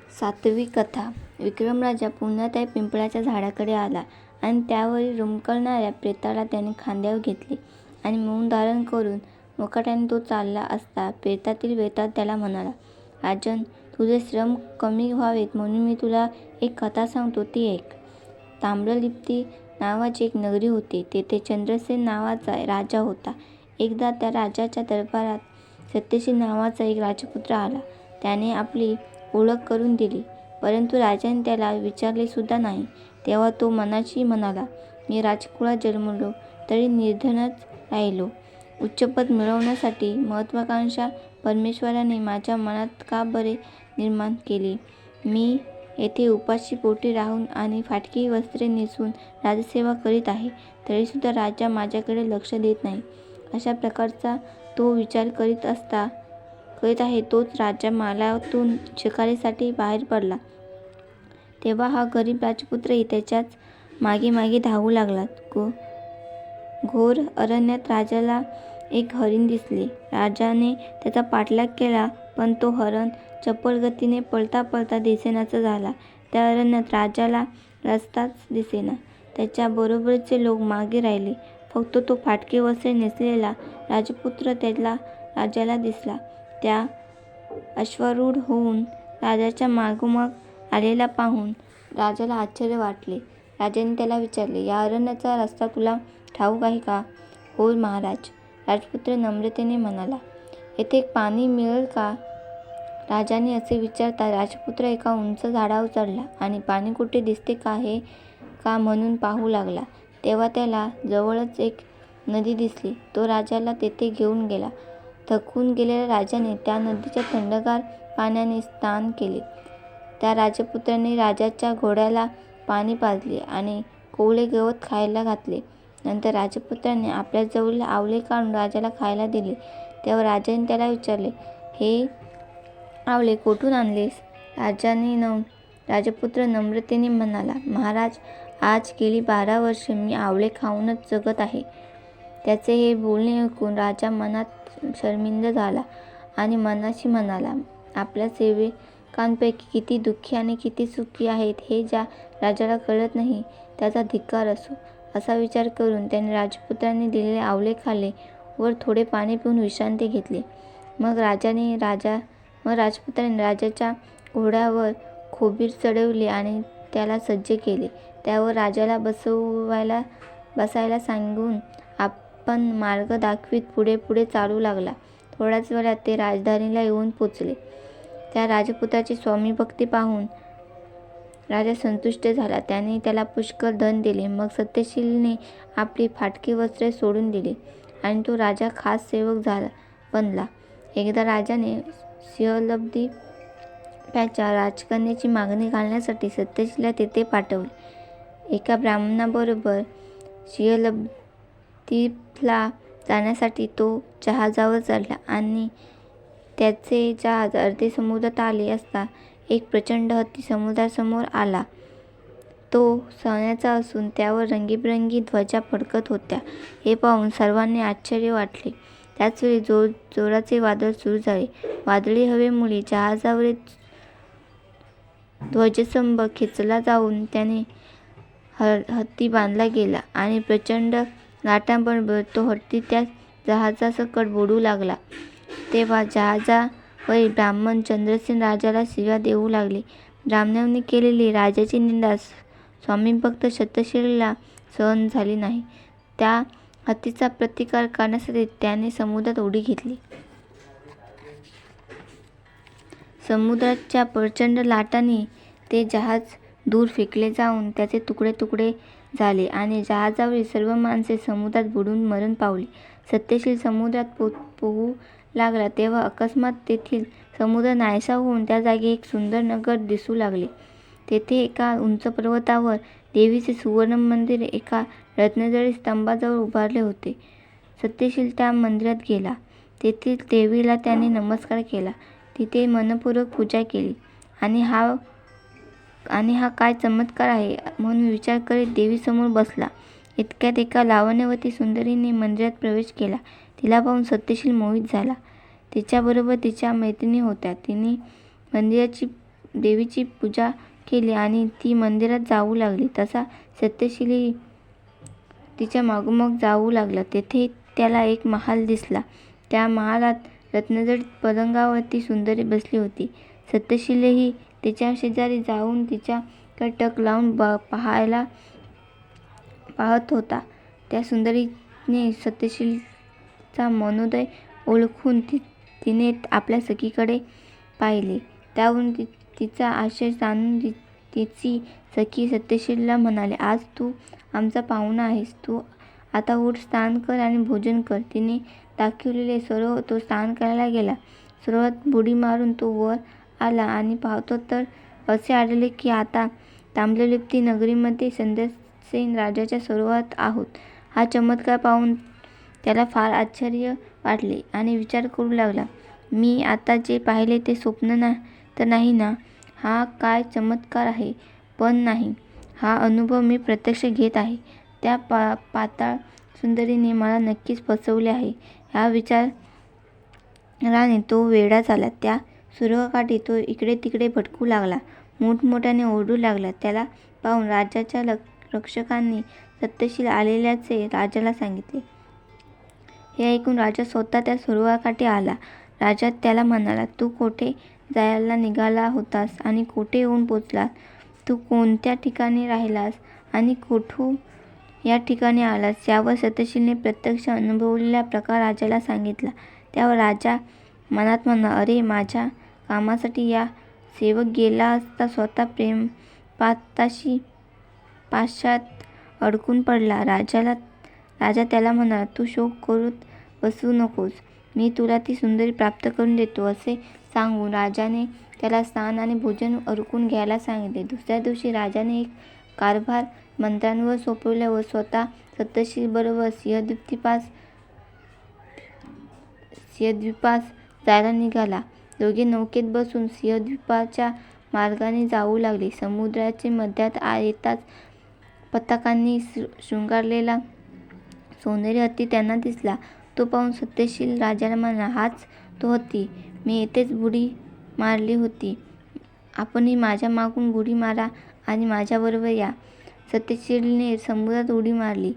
सातवी कथा. विक्रम राजा पुन्हा त्या पिंपळाच्या झाडाकडे आला आणि त्यावरील रुमकळणाऱ्या प्रेताला त्याने खांद्यावर घेतले आणि मौन धारण करून मुकाट्याने तो चालला असता प्रेतातील वेताळ त्याला म्हणाला, राजन, तुझे श्रम कमी व्हावेत म्हणून मी तुला एक कथा सांगतो, ती ऐक. ताम्रलिप्ती नावाची एक नगरी होती. तेथे चंद्रसेन नावाचा राजा होता. एकदा त्या राजाच्या दरबारात सत्यशील नावाचा एक राजपुत्र आला. त्याने आपली ओळख करून दिली, परंतु राजाने त्याला विचारले सुद्धा नाही. तेव्हा तो मनाशी म्हणाला, मी राजकुळात जन्मलो तरी निर्धनच राहिलो. उच्चपद मिळवण्यासाठी महत्त्वाकांक्षा परमेश्वराने माझ्या मनात का बरे निर्माण केली? मी येथे उपाशी पोटी राहून आणि फाटकी वस्त्रे नेसून राजसेवा करीत आहे, तरीसुद्धा राजा माझ्याकडे लक्ष देत नाही. अशा प्रकारचा तो विचार करीत आहे. तोच राजा मालातून शिकारीसाठी बाहेर पडला. तेव्हा हा गरीब राजपुत्रही त्याच्याच मागे मागे धावू लागला. घोर अरण्यात राजाला एक हरिण दिसले. राजाने त्याचा पाठलाग केला, पण तो हरण चपळ गतीने पळता पळता दिसेनासा झाला. त्या अरण्यात राजाला रस्ताच दिसेना. त्याच्या बरोबरचे लोक मागे राहिले. फक्त तो फाटके वस्त्रे नेसलेला राजपुत्र त्याला राजाला दिसला. त्या अश्वारूढ होऊन राजाच्या मागोमाग आलेला पाहून राजाला आश्चर्य वाटले. राजाने त्याला विचारले, या अरण्याचा रस्ता तुला ठाऊक आहे का? होय महाराज, राजपुत्र नम्रतेने म्हणाला. येथे पाणी मिळेल का? राजाने असे विचारता राजपुत्र एका उंच झाडावर चढला आणि पाणी कुठे दिसते का हे म्हणून पाहू लागला. तेव्हा त्याला जवळच एक नदी दिसली. तो राजाला तेथे घेऊन गेला. थकून गेलेल्या राजाने त्या नदीच्या थंडगार पाण्याने स्नान केले. त्या राजपुत्राने राजाच्या घोड्याला पाणी पाजले आणि कोवळे गवत खायला घातले. नंतर राजपुत्राने आपल्याजवळील आवळे काढून राजाला खायला दिले. तेव्हा राजाने त्याला विचारले, हे आवळे कोठून आणलेस? राजपुत्र नम्रतेने म्हणाला, महाराज, आज गेली 12 वर्षे मी आवळे खाऊनच जगत आहे. त्याचे हे बोलणे ऐकून राजा मनात शर्मिंद झाला आणि मनाशी म्हणाला, आपल्या सेवकांपैकी किती दुःखी आणि किती सुखी आहेत हे ज्या राजाला कळत नाही त्याचा धिक्कार असो. असा विचार करून त्याने राजपुत्राने दिलेले आवळे खाल्ले वर थोडे पाणी पिऊन विश्रांती घेतली. मग राजपुत्राने राजाच्या घोड्यावर खोबीर चढवले आणि त्याला सज्ज केले. त्यावर राजाला बसायला सांगून आपण मार्ग दाखवीत पुढे पुढे चालू लागला. थोड्याच वेळात ते राजधानीला येऊन पोचले. त्या राजपुत्राची स्वामीभक्ती पाहून राजा संतुष्ट झाला. त्याने त्याला पुष्कळ धन दिले. मग सत्यशीलने आपली फाटकी वस्त्रे सोडून दिली आणि तो राजा खास सेवक बनला. एकदा राजाने सिंहलद्दीप्याच्या राजकन्येची मागणी घालण्यासाठी सत्यशीलला तेथे पाठवले. एका ब्राह्मणाबरोबर सिंहलद्दीपला जाण्यासाठी तो जहाजावर चढला आणि त्याचे जहाज अर्धे समुद्रात आले असता एक प्रचंड हत्ती समुद्रासमोर आला. तो सोन्याचा असून त्यावर रंगीबेरंगी ध्वजा फडकत होत्या. हे पाहून सर्वांना आश्चर्य वाटले. त्याचवेळी जोराचे वादळ सुरू झाले. वादळी हवेमुळे जहाजावरील ध्वजस्तंभ खेचला जाऊन त्याने हत्ती बांधला गेला आणि प्रचंड लाटांबरोबर तो हत्ती त्या जहाजासकट बुडू लागला. तेव्हा जहाजावरील ब्राह्मण चंद्रसेन राजाला शिव्या देऊ लागले. ब्राह्मणाने केलेली राजाची निंदा स्वामीभक्त सत्यशीलला सहन झाली नाही. त्या हत्तीचा प्रतिकार करण्यासाठी त्याने समुद्रात उडी घेतली. समुद्राच्या प्रचंड लाटांनी ते जहाज दूर फेकले जाऊन त्याचे तुकडे तुकडे झाले आणि जहाजावरील सर्व माणसे समुद्रात बुडून मरण पावली. सत्यशील समुद्रात पोहू लागला तेव्हा अकस्मात तेथील समुद्र नाहीसा होऊन त्या जागी एक सुंदर नगर दिसू लागले. तेथे एका उंच पर्वतावर देवीचे सुवर्ण मंदिर एका रत्नजडित स्तंभाजवळ उभारले होते. सत्यशील त्या मंदिरात गेला. तेथील देवीला त्याने नमस्कार केला. तिथे मनपूर्वक पूजा केली आणि हा काय चमत्कार आहे म्हणून विचार करीत देवीसमोर बसला. इतक्यात एका लावण्यवती सुंदरीने मंदिरात प्रवेश केला. तिला पाहून सत्यशील मोहित झाला. तिच्याबरोबर तिच्या मैत्रिणी होत्या. तिने मंदिराची देवीची पूजा केली आणि ती मंदिरात जाऊ लागली. तसा सत्यशीलही तिच्या मागोमाग जाऊ लागला. तेथे त्याला एक महाल दिसला. त्या महालात रत्नजडित पलंगावरती सुंदरी बसली होती. सत्यशीलही तिच्या शेजारी जाऊन तिच्याकडे टक लावून पाहत होता. त्या सुंदरीने सत्यशीलचा मनोदय ओळखून तिने आपल्या सखीकडे पाहिले. त्यावरून तिचा आशय जाणून तिची सखी सत्यशीलला म्हणाली, आज तू आमचा पाहुणा आहेस. तू आता उठ, स्नान कर आणि भोजन कर. तिने दाखविलेले सरोवर तो स्नान करायला गेला. सरोवरात बुडी मारून तो वर आला आणि पाहतो तर असे आढळले की आता ताम्रलिप्ती नगरीमध्ये चंद्रसेन राजाच्या सरोवरात आहोत. हा चमत्कार पाहून त्याला फार आश्चर्य वाटले आणि विचार करू लागला, मी आता जे पाहिले ते स्वप्न तर नाही ना? हा काय चमत्कार आहे? पण नाही, हा अनुभव मी प्रत्यक्ष घेत आहे. त्या पाताळ सुंदरीने मला नक्कीच फसवले आहे. हा विचाराने तो वेडा झाला. त्या सरोवराकाठी तो इकडे तिकडे भटकू लागला. मोठमोठ्याने ओरडू लागला. त्याला पाहून राजाच्या रक्षकांनी सत्यशील आलेल्याचे राजाला सांगितले. हे ऐकून राजा स्वतः त्या सरोवराकाठी आला. राजा त्याला म्हणाला, तू कोठे जायला निघाला होतास आणि कोठे येऊन पोचलास? तू कोणत्या ठिकाणी राहिलास आणि कोठून या ठिकाणी आलास? यावर सत्यशीलने प्रत्यक्ष अनुभवलेला प्रकार राजाला सांगितला. त्यावर राजा मनात म्हणाला, अरे, माझ्या कामासाठी या सेवक गेला असता स्वतः प्रेमपाताशी पाशात अडकून पडला. राजा त्याला म्हणाला, तू शोक करत बसू नकोस. मी तुला ती सुंदरी प्राप्त करून देतो. असे सांगून राजाने त्याला स्नान आणि भोजन उरकून घ्यायला सांगितले. दुसऱ्या दिवशी राजाने एक कारभार मंत्र्यांवर सोपवला व स्वतः सत्यशीलबरोबर सिंहद्वीपास जायला निघाला. दोघे नौकेत बसून सिंहद्वीपाच्या मार्गाने जाऊ लागले. समुद्राच्या मध्यात येताच पताकांनी शृंगारलेला सोनेरी हत्ती त्यांना दिसला. तो पाहून सत्यशील राजाला म्हणाला, हाच तो हत्ती. मी येथेच बुडी मारली होती. आपणही माझ्या मागून बुडी मारा आणि माझ्याबरोबर या. सत्यशीलने समुद्रात उडी मारली.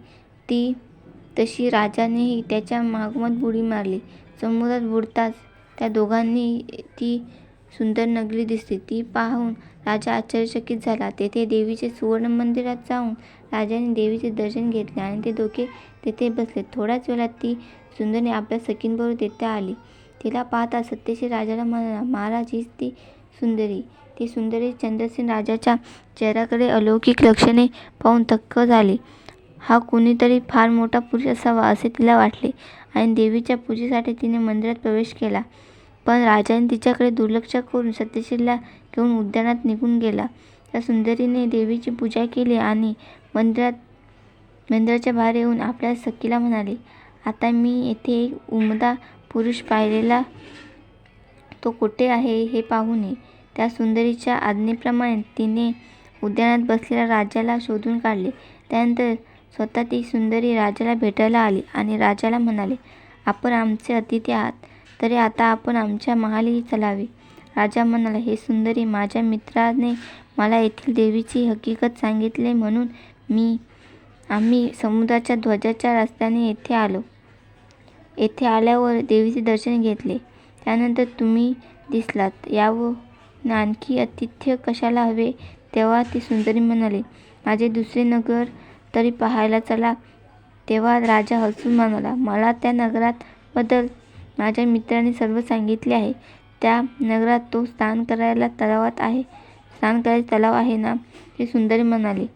तशी राजानेही त्याच्या मागोमाग बुडी मारली. समुद्रात बुडताच त्या दोघांनी ती सुंदर नगरी दिसली. ती पाहून राजा आश्चर्यचकित झाला. तेथे देवीचे सुवर्ण मंदिरात जाऊन राजाने देवीचे दर्शन घेतले आणि ते दोघे तेथे बसले. थोड्याच वेळात ती सुंदरी आपल्या सखींबरोबर तेथे आली. तिला पाहता सत्यशील राजाला म्हणाला, महाराज, हीच ती सुंदरी. ती सुंदरी चंद्रसेन राजाच्या चेहऱ्याकडे अलौकिक लक्षणे पाहून थक्क झाली. हा कोणीतरी फार मोठा पुरुष असावा असे तिला वाटले आणि देवीच्या पूजेसाठी तिने मंदिरात प्रवेश केला. पण राजाने तिच्याकडे दुर्लक्ष करून सत्यशीलला घेऊन उद्यानात निघून गेला. त्या सुंदरीने देवीची पूजा केली आणि मंदिराच्या बाहेर येऊन आपल्या सखीला म्हणाली, आता मी येथे एक उमदा पुरुष पाहिलेला. तो कोठे आहे हे पाहून ये. त्या सुंदरीच्या आज्ञेप्रमाणे तिने उद्यानात बसलेल्या राजाला शोधून काढले. त्यानंतर स्वतः ती सुंदरी राजाला भेटायला आली आणि राजाला म्हणाले, आपण आमचे अतिथी आहात, तरी आता आपण आमच्या महाली चलावे. राजा म्हणाला, हे सुंदरी, माझ्या मित्राने मला येथील देवीची हकीकत सांगितली म्हणून आम्ही समुद्राच्या ध्वजाच्या रस्त्याने येथे आलो. येथे आल्यावर देवीचे दर्शन घेतले. त्यानंतर तुम्ही दिसलात. यावर आणखी आतिथ्य कशाला हवे? तेव्हा ती सुंदरी म्हणाली, माझे दुसरे नगर तरी पाहायला चला. तेव्हा राजा हसून म्हणाला, मला त्या नगराबद्दल माझ्या मित्राने सर्व सांगितले आहे. त्या नगरात तो स्नान करायचा तलाव आहे ना? ती सुंदरी म्हणाली,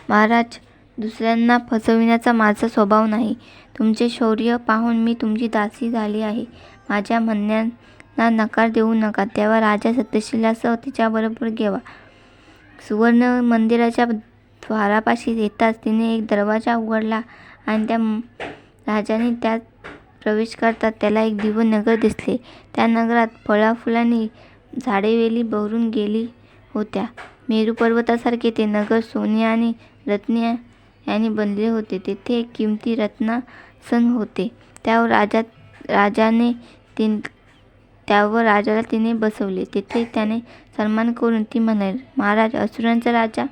महाराज, दुसऱ्यांना फसविण्याचा माझा स्वभाव नाही. तुमचे शौर्य पाहून मी तुमची दासी झाली आहे. माझ्या म्हणण्यांना नकार देऊ नका. तेव्हा राजा सत्यशीलासह तिच्याबरोबर गेला. सुवर्ण मंदिराच्या द्वारापाशी येताच तिने एक दरवाजा उघडला आणि त्या राजाने त्यात प्रवेश करताच त्याला एक दिव्य नगर दिसले. त्या नगरात फळाफुलांनी झाडेवेली बहरून गेली होत्या. मेरू पर्वतासारखे ते नगर सोने आणि रत्ने यांनी बनले होते. तेथे किमती रत्नासन होते. त्यावर राजाने त्यावर राजाला तिने बसवले. तेथे त्याने सन्मान करून ती म्हणाली, महाराज, असुरांचा राजा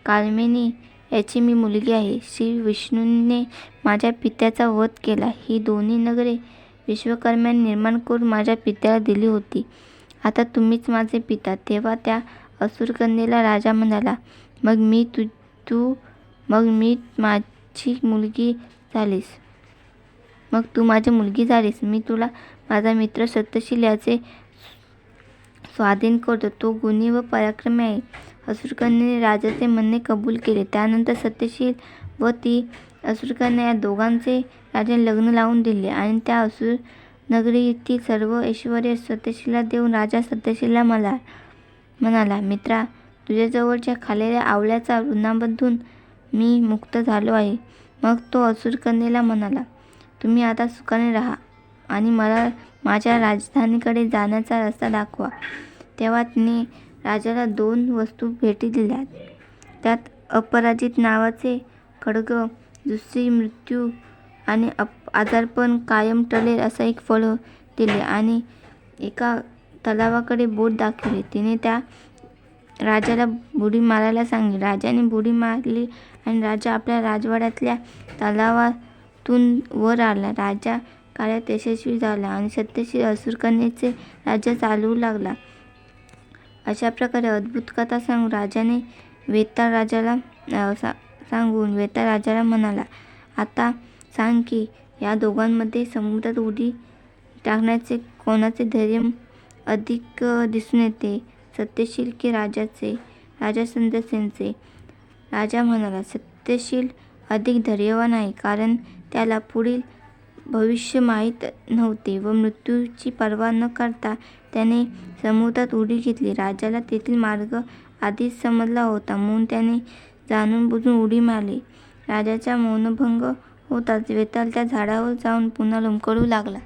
कालनेमी याची मी मुलगी आहे. श्री विष्णूने माझ्या पित्याचा वध केला. ही दोन्ही नगरे विश्वकर्म्याने निर्माण करून माझ्या पित्याला दिली होती. आता तुम्हीच माझे पिता. तेव्हा त्या असुरकन्येला राजा म्हणाला, मग तू माझी मुलगी झालीस. मी तुला माझा मित्र सत्यशील याचे स्वाधीन करतो. तो गुणी व पराक्रमी आहे. असुरकन्येने राजाचे म्हणणे कबूल केले. त्यानंतर सत्यशील व ती असुरकन्या या दोघांचे राजाने लग्न लावून दिले आणि त्या असुर नगरीतील सर्व ऐश्वर्य सत्यशीलला देऊन राजा सत्यशीलला म्हणाला, मित्रा, तुझ्याजवळच्या खालेल्या आवळ्याच्या ऋणामधून मी मुक्त झालो आहे. मग तो असुरकन्येला म्हणाला, तुम्ही आता सुखाने राहा आणि मला माझ्या राजधानीकडे जाण्याचा रस्ता दाखवा. तेव्हा तिने राजाला 2 वस्तू भेटी दिल्या. त्यात अपराजित नावाचे खड्ग, दुसरी मृत्यू आणि आजारपण कायम टळेल असं एक फळ दिले आणि एका तलावाकडे बोट दाखवली. तिने त्या राजाला बुडी मारायला सांगितले. राजाने बुडी मारली आणि राजा आपल्या राजवाड्यातल्या तलावातून वर आला. राजा कार्यात यशस्वी झाला आणि सत्यशील असुरकन्येचे राज्य चालवू लागला. अशा प्रकारे अद्भुत कथा सांगून वेताळ राजाला म्हणाला, आता सांग की या दोघांमध्ये समुद्रात उडी टाकण्याचे कोणाचे धैर्य अधिक दिसून येते, सत्यशील की राजा सत्यसेनचे? राजा म्हणाला, सत्यशील अधिक धैर्यवान आहे, कारण त्याला पुढील भविष्य माहीत नव्हते व मृत्यूची पर्वा न करता त्याने समुद्रात उडी घेतली. राजाला तेथील मार्ग आधीच समजला होता, म्हणून त्याने जाणून बुजून उडी मारली. राजाचा मौनभंग होताच वेताळ त्या झाडावर जाऊन पुन्हा लोंबकळू लागला.